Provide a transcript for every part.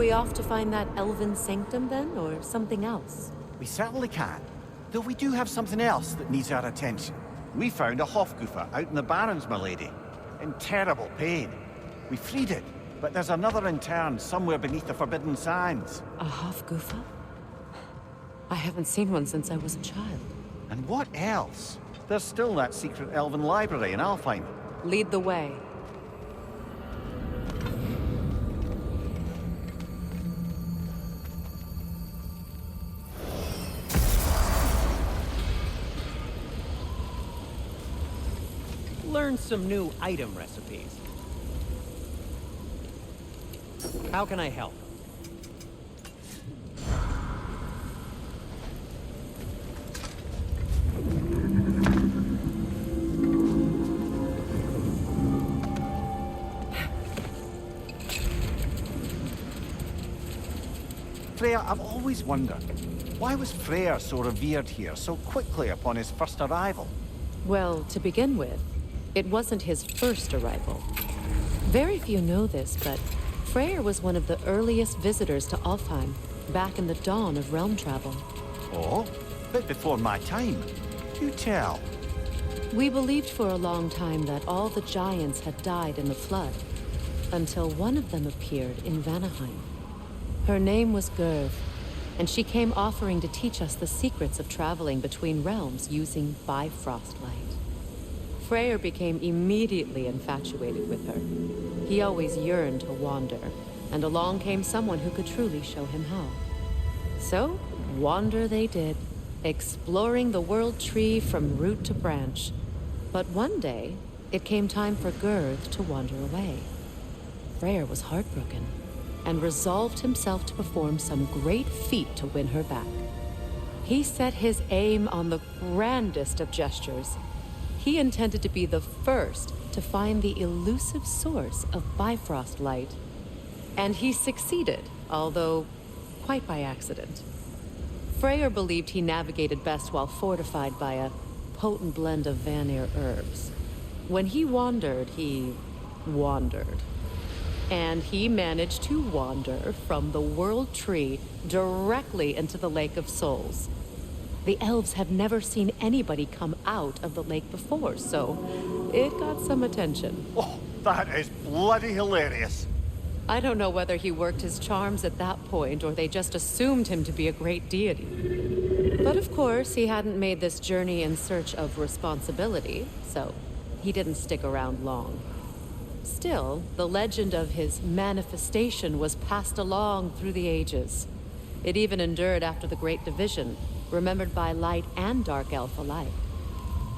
we off to find that elven sanctum then, or something else? We certainly can. Though we do have something else that needs our attention. We found a Hofgufer out in the Barrens, my lady. In terrible pain. We freed it, but there's another intern somewhere beneath the Forbidden Sands. A Hofgufer? I haven't seen one since I was a child. And what else? There's still that secret elven library in Alfheim. Lead the way. Learn some new item recipes. How can I help? Freya, I've always wondered, why was Freyr so revered here so quickly upon his first arrival? Well, to begin with, it wasn't his first arrival. Very few know this, but Freyr was one of the earliest visitors to Alfheim, back in the dawn of realm travel. Oh, bit before my time. You tell. We believed for a long time that all the giants had died in the flood, until one of them appeared in Vanaheim. Her name was Gerd, and she came offering to teach us the secrets of traveling between realms using Bifrost light. Freyr became immediately infatuated with her. He always yearned to wander, and along came someone who could truly show him how. So, wander they did, exploring the world tree from root to branch. But one day, it came time for Gerd to wander away. Freyr was heartbroken, and resolved himself to perform some great feat to win her back. He set his aim on the grandest of gestures. He intended to be the first to find the elusive source of Bifrost light. And he succeeded, although quite by accident. Freyr believed he navigated best while fortified by a potent blend of Vanir herbs. When he wandered, he wandered. And he managed to wander from the World Tree directly into the Lake of Souls. The elves have never seen anybody come out of the lake before, so it got some attention. Oh, that is bloody hilarious. I don't know whether he worked his charms at that point or they just assumed him to be a great deity. But of course, he hadn't made this journey in search of responsibility, so he didn't stick around long. Still, the legend of his manifestation was passed along through the ages. It even endured after the Great Division, remembered by light and dark elf alike.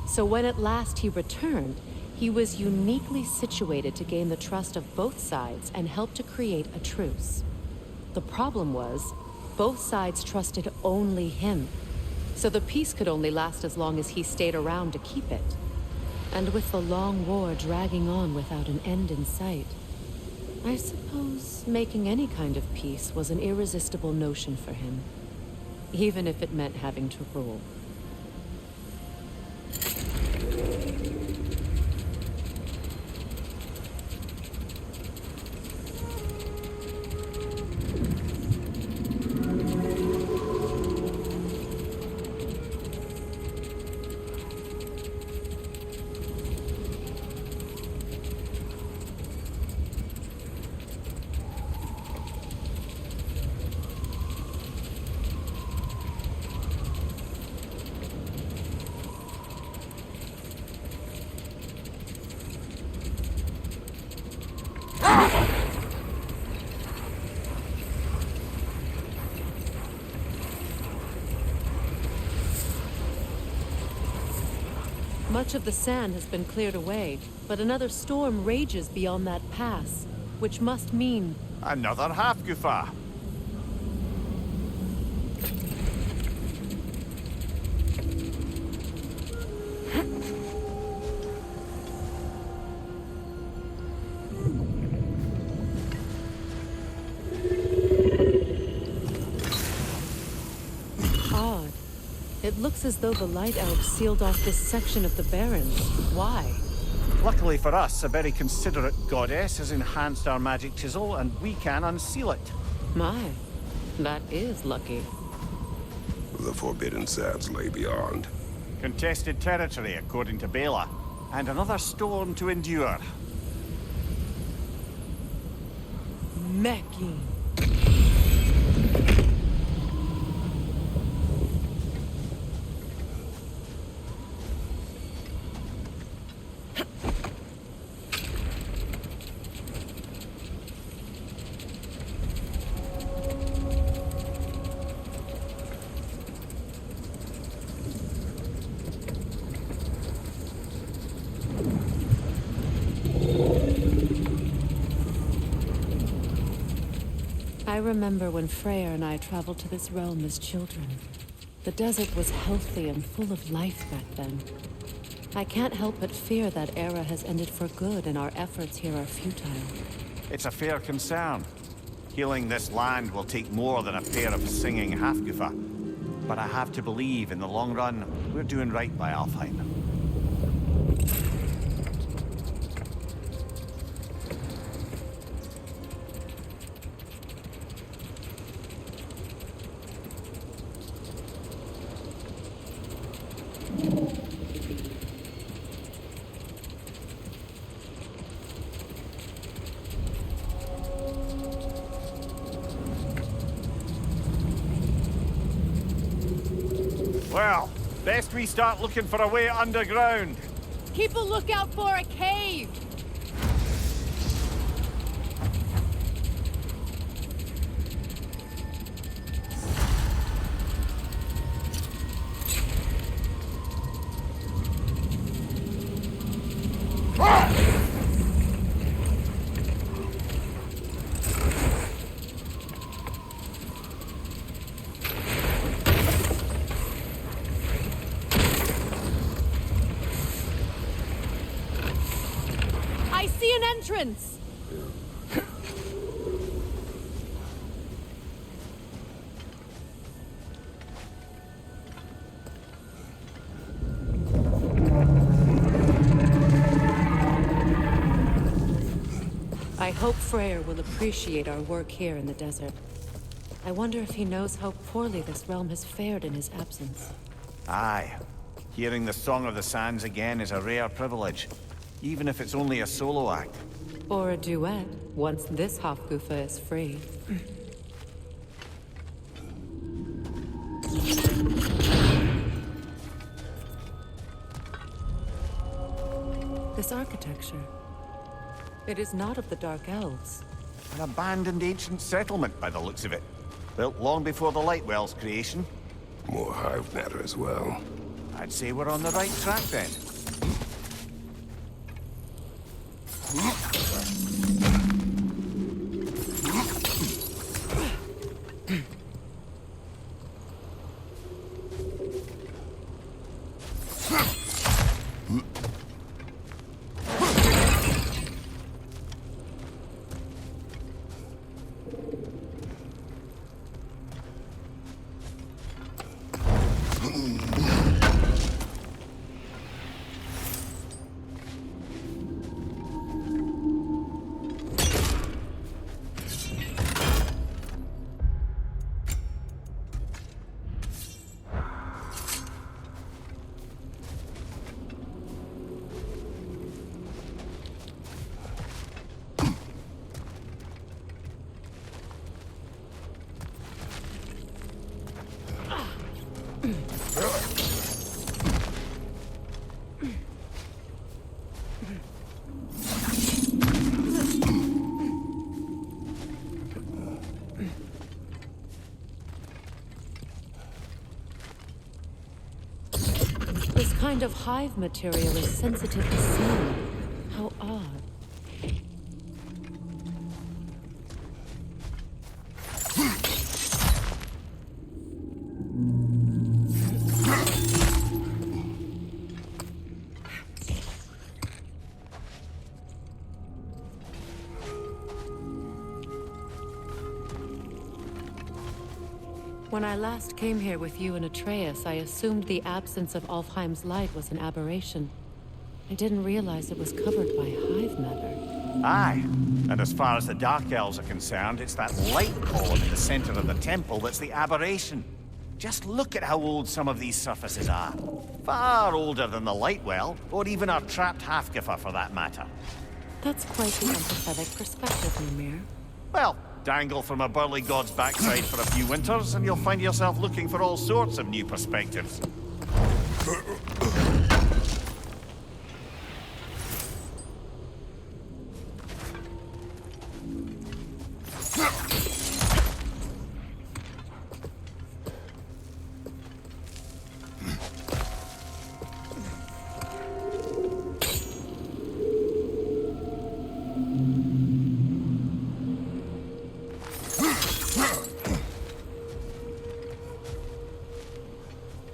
So when at last he returned, he was uniquely situated to gain the trust of both sides and help to create a truce. The problem was, both sides trusted only him, so the peace could only last as long as he stayed around to keep it. And with the long war dragging on without an end in sight, I suppose making any kind of peace was an irresistible notion for him, even if it meant having to rule. Much of the sand has been cleared away, but another storm rages beyond that pass, which must mean... Another Hafgufa. odd. It looks as though the Light Elves sealed off this section of the Barrens. Why? Luckily for us, a very considerate goddess has enhanced our magic chisel, and we can unseal it. My, that is lucky. The forbidden sands lay beyond. Contested territory, according to Bela. And another storm to endure. Meki. I remember when Freyr and I traveled to this realm as children. The desert was healthy and full of life back then. I can't help but fear that era has ended for good and our efforts here are futile. It's a fair concern. Healing this land will take more than a pair of singing Hafgufa. But I have to believe in the long run, we're doing right by Alfheim. Well, best we start looking for a way underground. Keep a lookout for a cave! I see an entrance! I hope Freyr will appreciate our work here in the desert. I wonder if he knows how poorly this realm has fared in his absence. Aye. Hearing the Song of the Sands again is a rare privilege, even if it's only a solo act. Or a duet, once this Hofgufa is free. This architecture. It is not of the Dark Elves. An abandoned ancient settlement by the looks of it. Built long before the Lightwell's creation. More hive matter as well. I'd say we're on the right track then. This kind of hive material is sensitive to sound. How odd. When I last came here with you and Atreus, I assumed the absence of Alfheim's light was an aberration. I didn't realize it was covered by hive matter. Aye. And as far as the Dark Elves are concerned, it's that light column in the center of the temple that's the aberration. Just look at how old some of these surfaces are. Far older than the light well, or even our trapped Halfgiffer for that matter. That's quite the empathetic perspective, Mimir. Well, dangle from a burly god's backside for a few winters, and you'll find yourself looking for all sorts of new perspectives.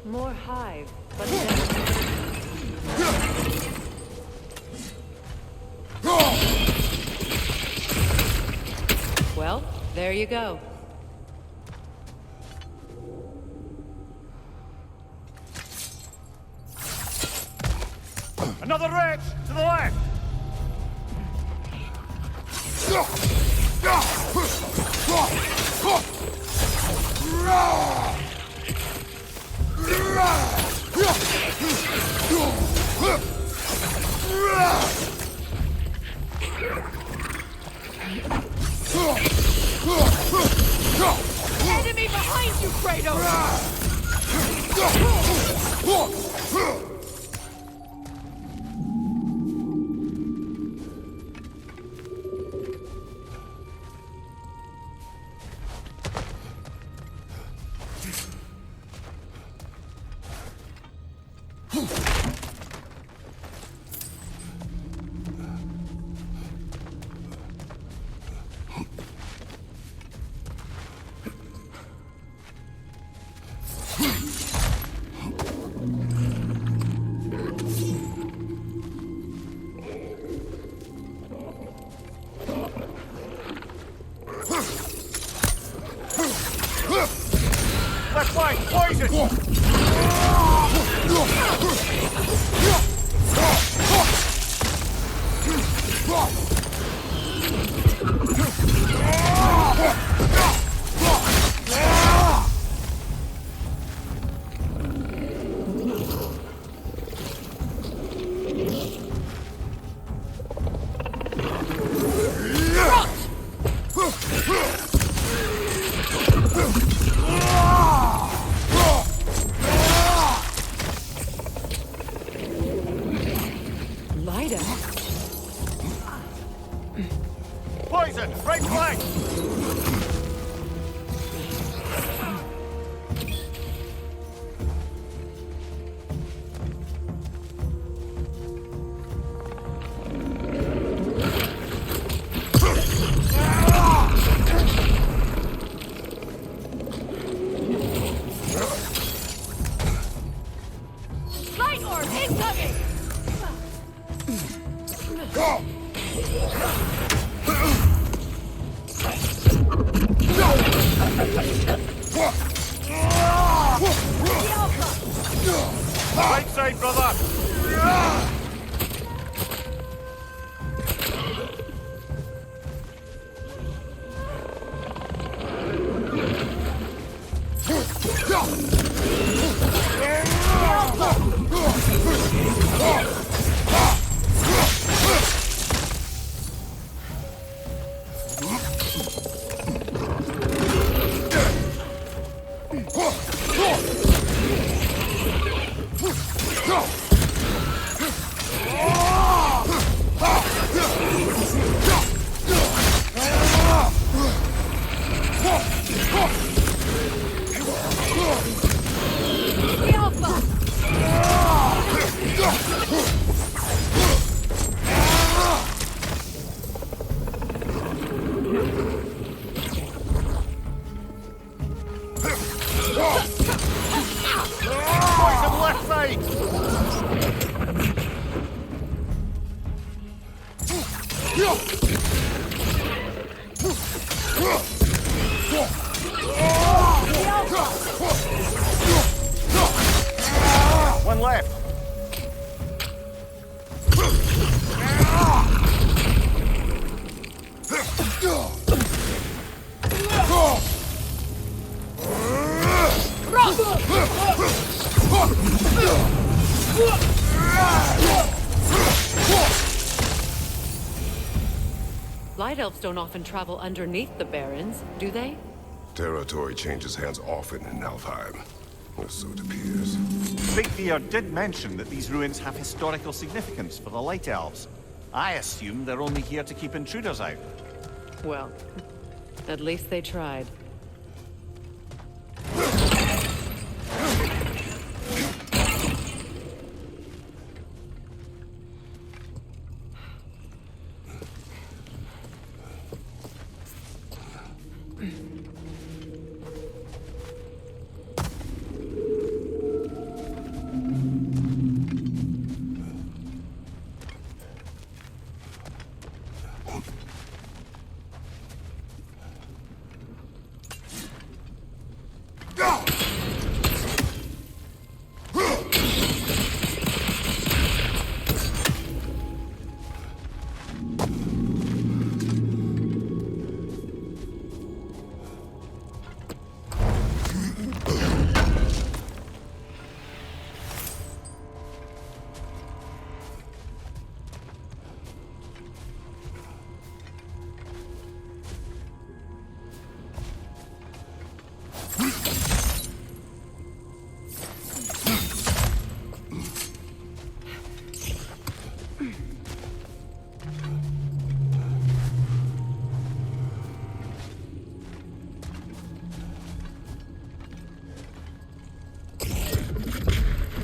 More hive, but well, there you go. Another wretch! To the left! Enemy behind you, Kratos! Left flank, poison! Lyda? Poison, right flank! Light orb incoming! Right side, brother! Poison left side! One left. Light elves don't often travel underneath the barrens, do they? Territory changes hands often in Alfheim. Or so it appears. Bigbeard did mention that these ruins have historical significance for the Light Elves. I assume they're only here to keep intruders out. Well, at least they tried.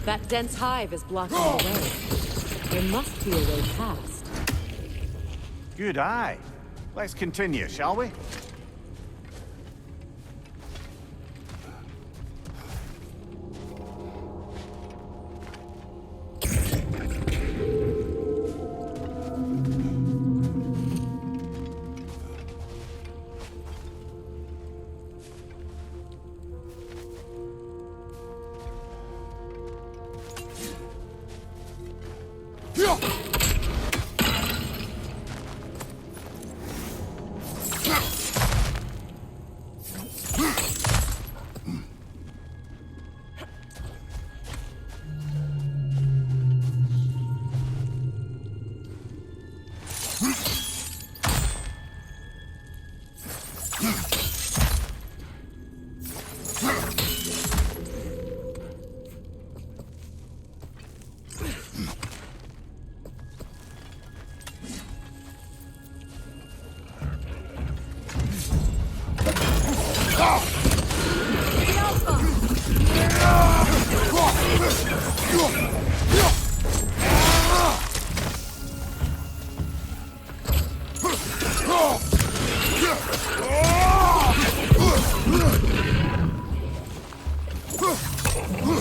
That dense hive is blocking the way. There must be a way past. Good eye. Let's continue, shall we?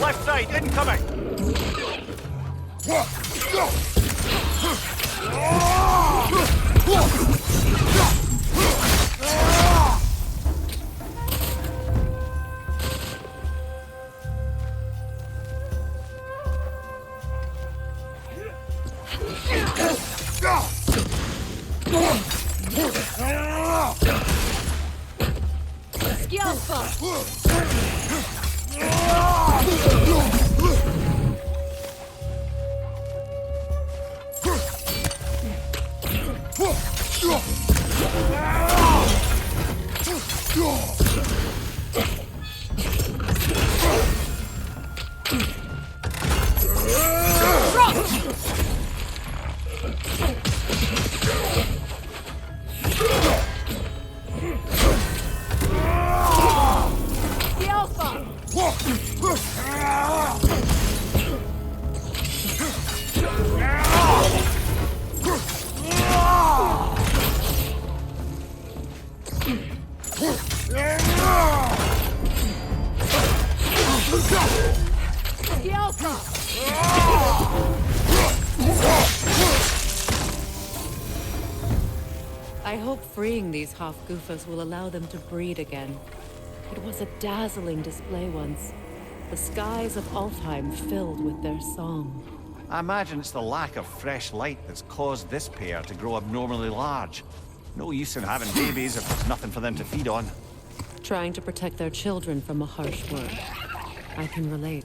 Left side, incoming! I hope freeing these Hofgufas will allow them to breed again. It was a dazzling display once. The skies of Alfheim filled with their song. I imagine it's the lack of fresh light that's caused this pair to grow abnormally large. No use in having babies if there's nothing for them to feed on. Trying to protect their children from a harsh world. I can relate.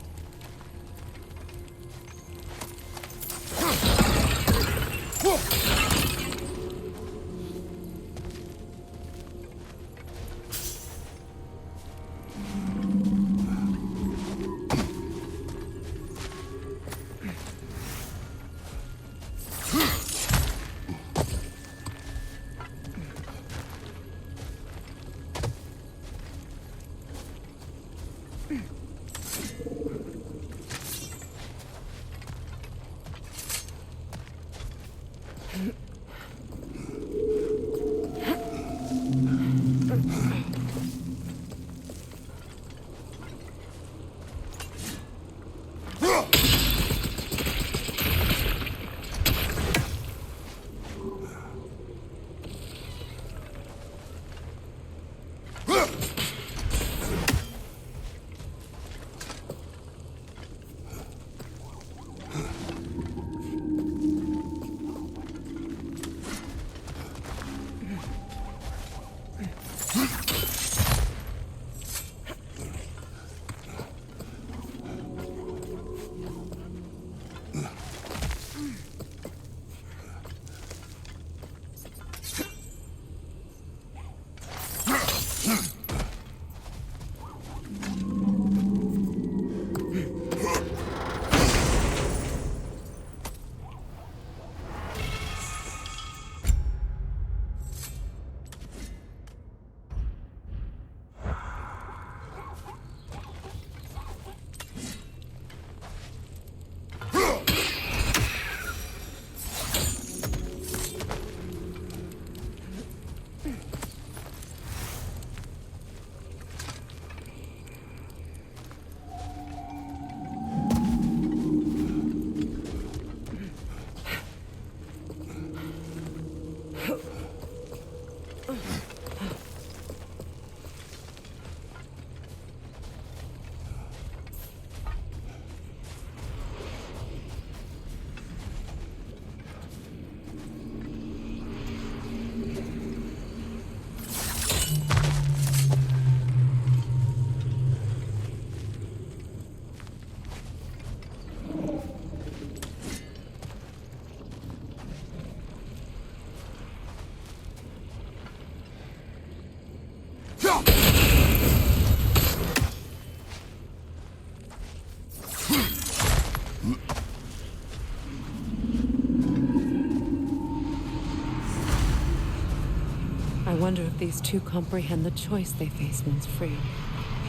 I wonder if these two comprehend the choice they face once free.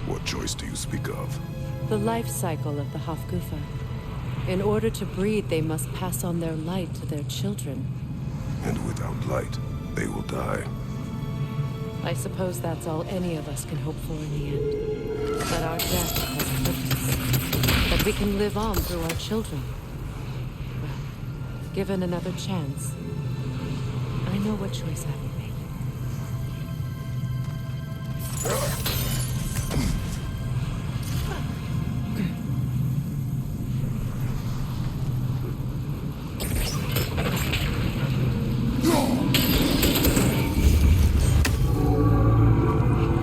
What choice do you speak of? The life cycle of the Hofgufa. In order to breed, they must pass on their light to their children. And without light, they will die. I suppose that's all any of us can hope for in the end. That our death has a purpose. That we can live on through our children. Well, given another chance, I know what choice I will make.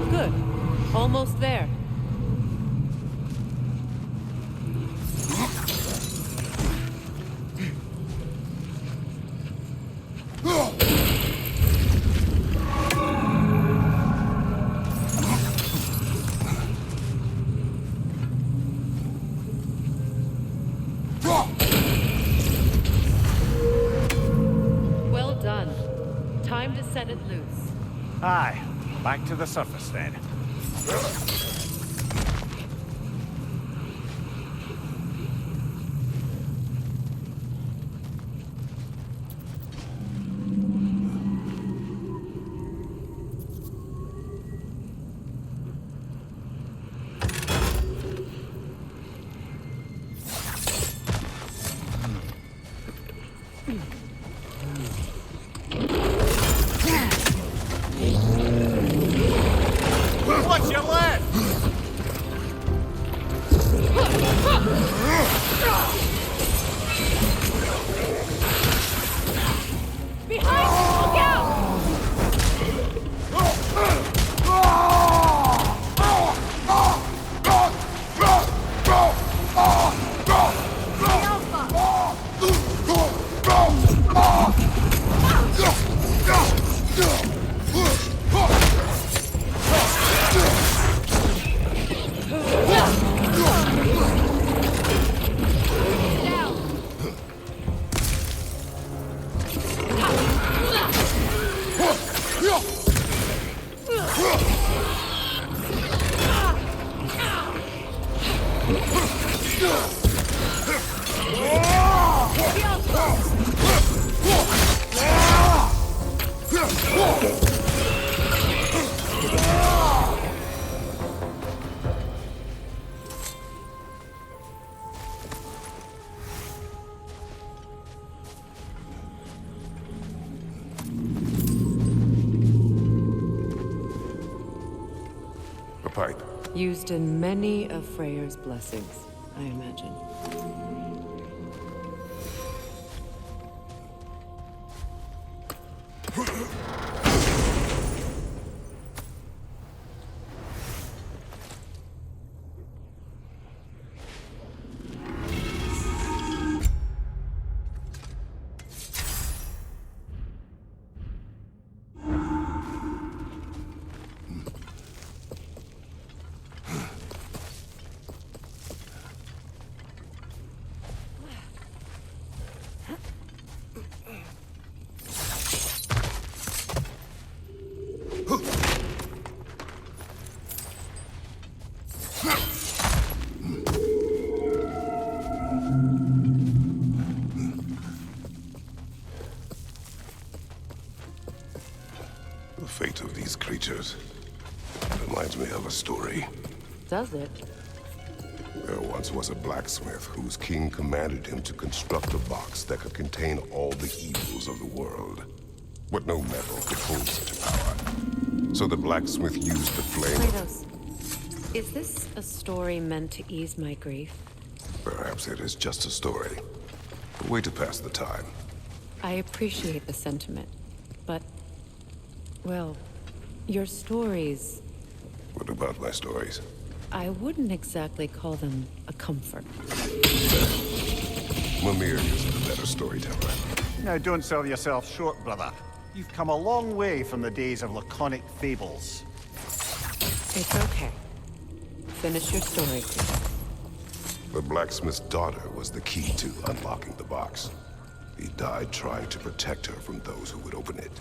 Good. Almost there. Well done. Time to set it loose. Aye, back to the surface then. What's your left? Used in many of Freyr's blessings, I imagine. The fate of these creatures reminds me of a story. Does it? There once was a blacksmith whose king commanded him to construct a box that could contain all the evils of the world. But no metal could hold such a power. So the blacksmith used the flame. Kratos, is this a story meant to ease my grief? Perhaps it is just a story. A way to pass the time. I appreciate the sentiment, but, well, your stories, What about my stories? I wouldn't exactly call them a comfort. Mimir is the better storyteller. Now, don't sell yourself short, brother. You've come a long way from the days of laconic fables. It's okay. Finish your story, Kratos. The blacksmith's daughter was the key to unlocking the box. He died trying to protect her from those who would open it.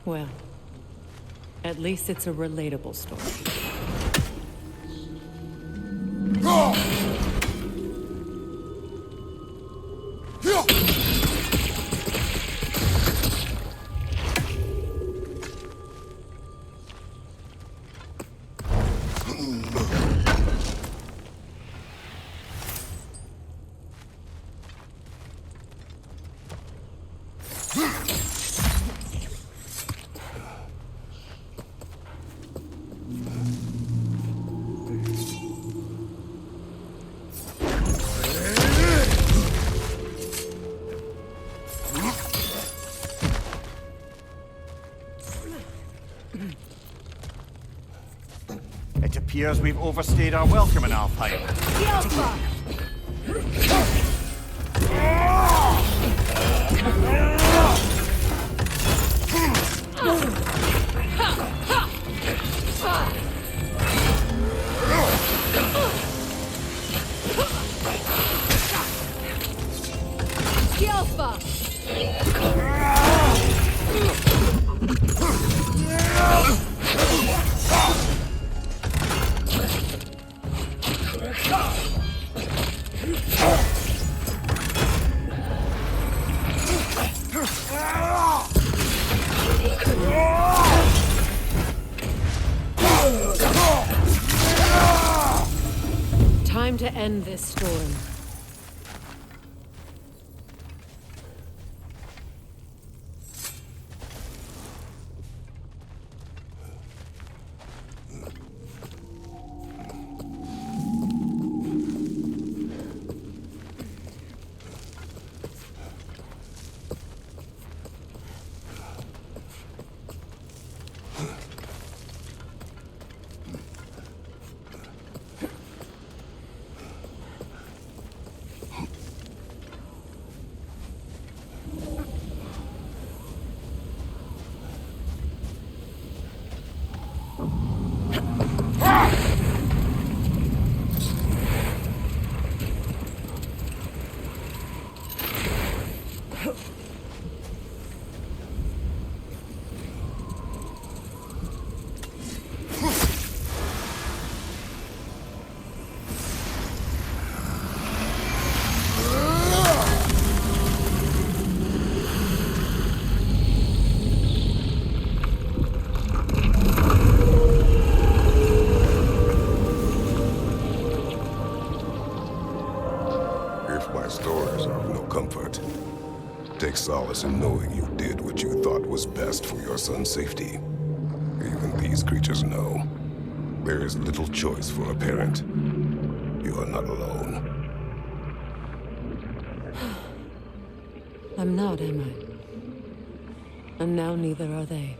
Well, at least it's a relatable story. It appears we've overstayed our welcome in Alfheim. Time to end this storm. If my stories are of no comfort, take solace in knowing you did what you thought was best for your son's safety. Even these creatures know. There is little choice for a parent. You are not alone. I'm not, am I? And now neither are they.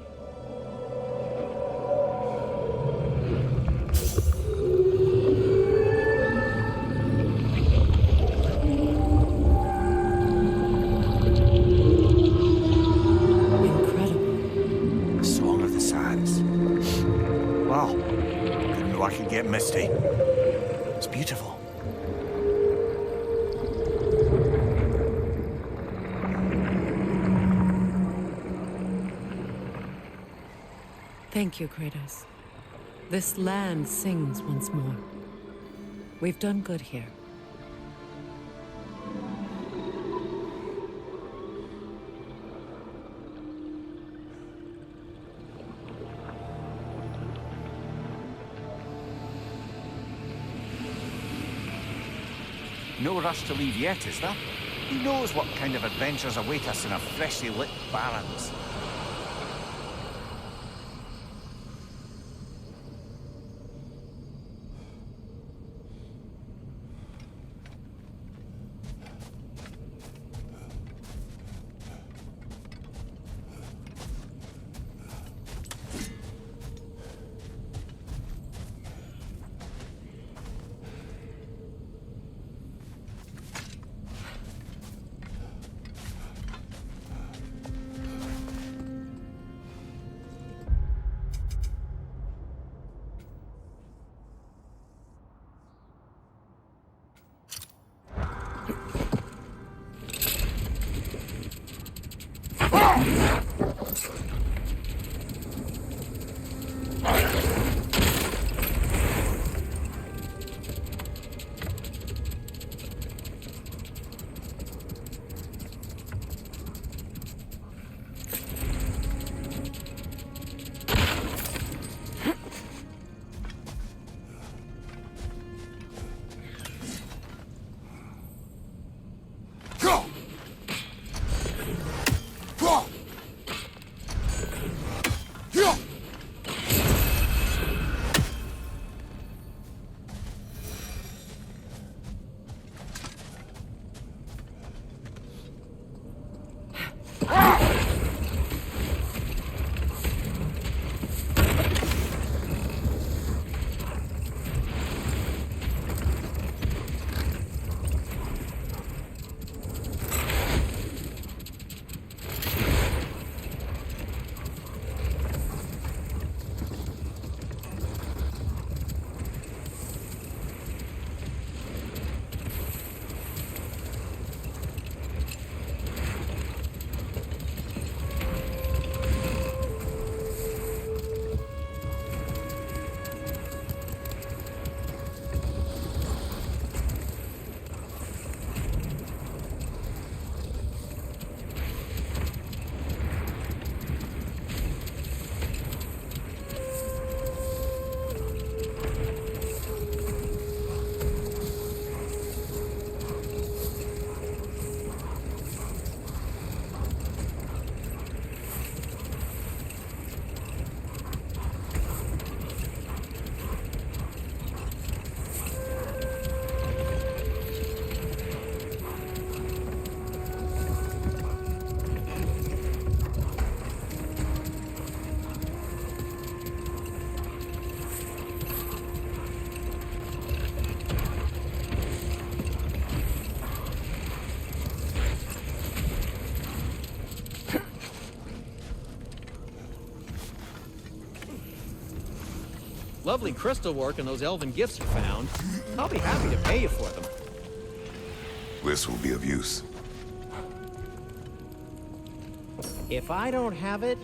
Incredible. Song of the Sands. Wow. Didn't know I could get misty. It's beautiful. Thank you, Kratos. This land sings once more. We've done good here. No rush to leave yet, is there? Who knows what kind of adventures await us in our freshly lit barrens? Lovely crystal work and those elven gifts you found. I'll be happy to pay you for them. This will be of use. If I don't have it,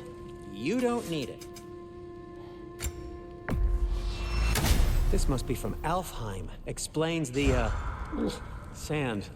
you don't need it. This must be from Alfheim. Explains the, sand.